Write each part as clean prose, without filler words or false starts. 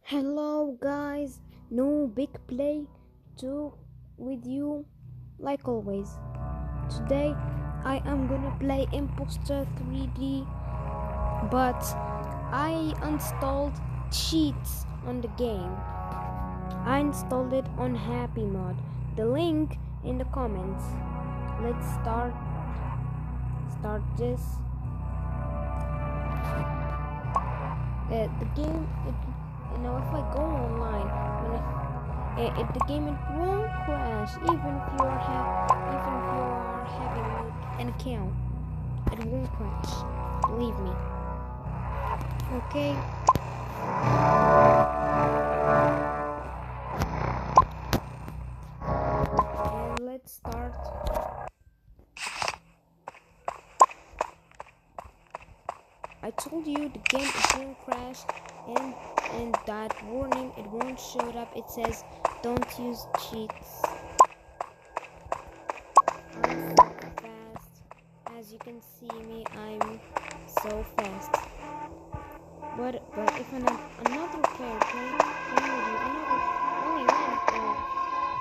Hello guys, no big play to with you like always. Today I am gonna play Imposter 3D, but I installed cheats on the game. I installed it on Happy Mod. The link in the comments. Let's start this. The game if I go online the game it won't crash even if you are having an account. It won't crash, believe me. Okay, and let's start. I told you the game it won't crash, and that warning it won't show up. It says don't use cheats. I'm so fast. As you can see me, I'm so fast. But if another player playing with you, only one or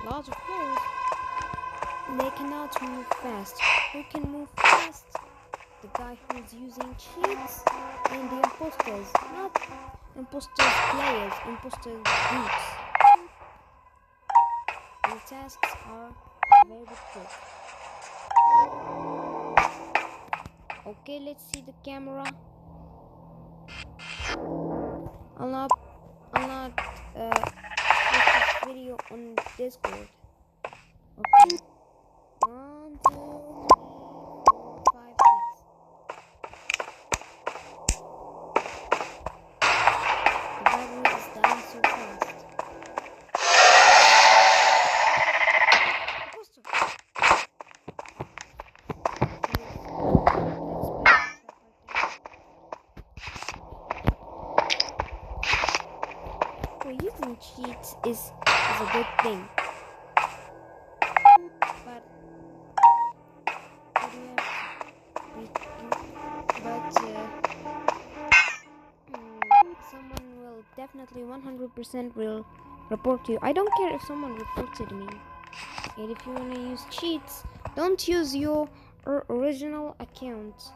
lots of players, they cannot move fast. Who can move fast? The guy who's using cheats and the imposters, not imposters players, imposters groups. The tasks are very quick. Okay, let's see the camera. I'll not post this video on Discord. Okay. 1, 2, 3, 4, 5, 6. The battery is dying so fast. So using cheats is a good thing. But someone will definitely 100% will report you. I don't care if someone reported me. And if you wanna use cheats, don't use your original account.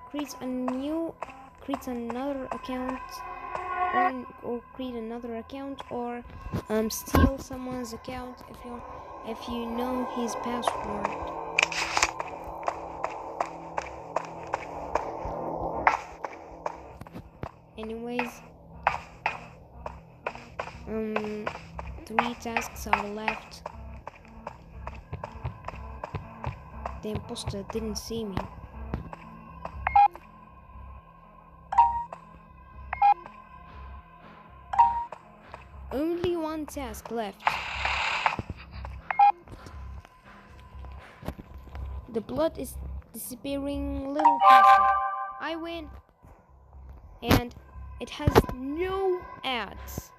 Create another account, or create another account, or steal someone's account if you know his password. Anyways, 3 tasks are left. The imposter didn't see me. Only 1 task left. The blood is disappearing a little faster. I win. And it has no ads.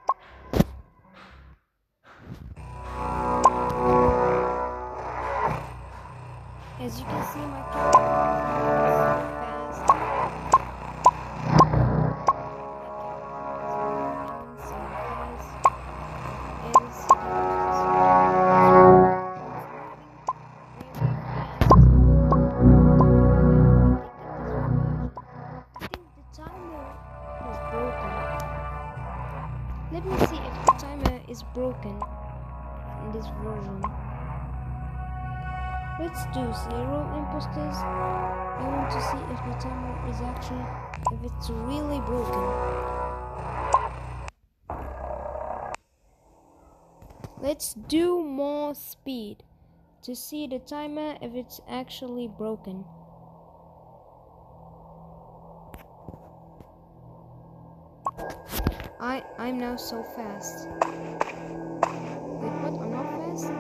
As you can see, my character is so fast. Let me see if the timer is broken in this version. Let's do 0 imposters. I want to see if the timer is actually, if it's really broken. Let's do more speed to see the timer if it's actually broken. I'm now so fast. Wait, what? I'm not fast?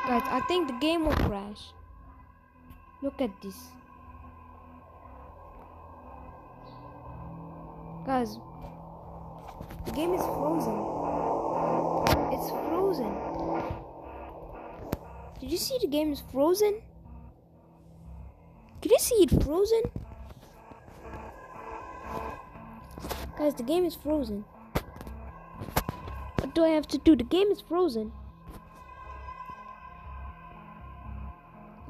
Guys, I think the game will crash. Look at this. Guys, the game is frozen. It's frozen. Did you see the game is frozen? Did you see it frozen? Guys, the game is frozen. What do I have to do? The game is frozen.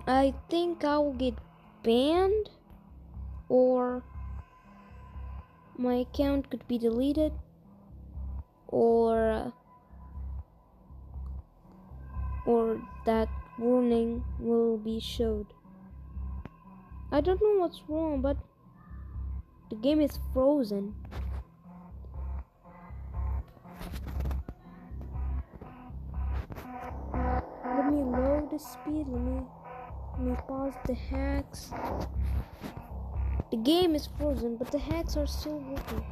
I think I will get banned, or my account could be deleted, or that warning will be showed. I don't know what's wrong, but the game is frozen. Let me load the speed. Let me pause the hacks. The game is frozen, but the hacks are still working.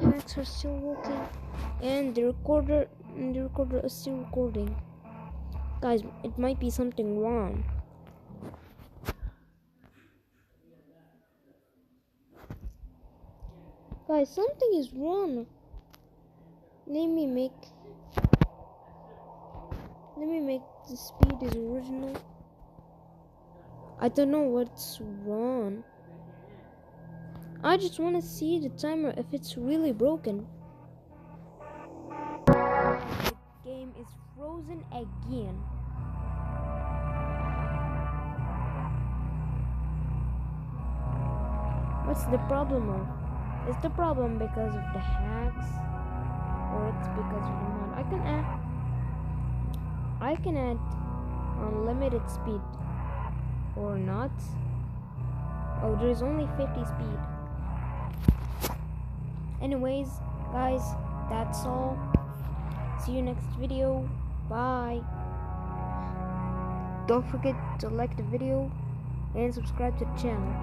Hacks are still working, and the recorder is still recording. Guys, it might be something wrong. Guys, something is wrong. Let me make the speed as original. I don't know what's wrong. I just want to see the timer if it's really broken. The game is frozen again. What's the problem of? Is the problem because of the hacks, or it's because of the mod? I can add unlimited speed, or not. Oh, there's only 50 speed. Anyways, guys, that's all. See you next video. Bye. Don't forget to like the video and subscribe to the channel.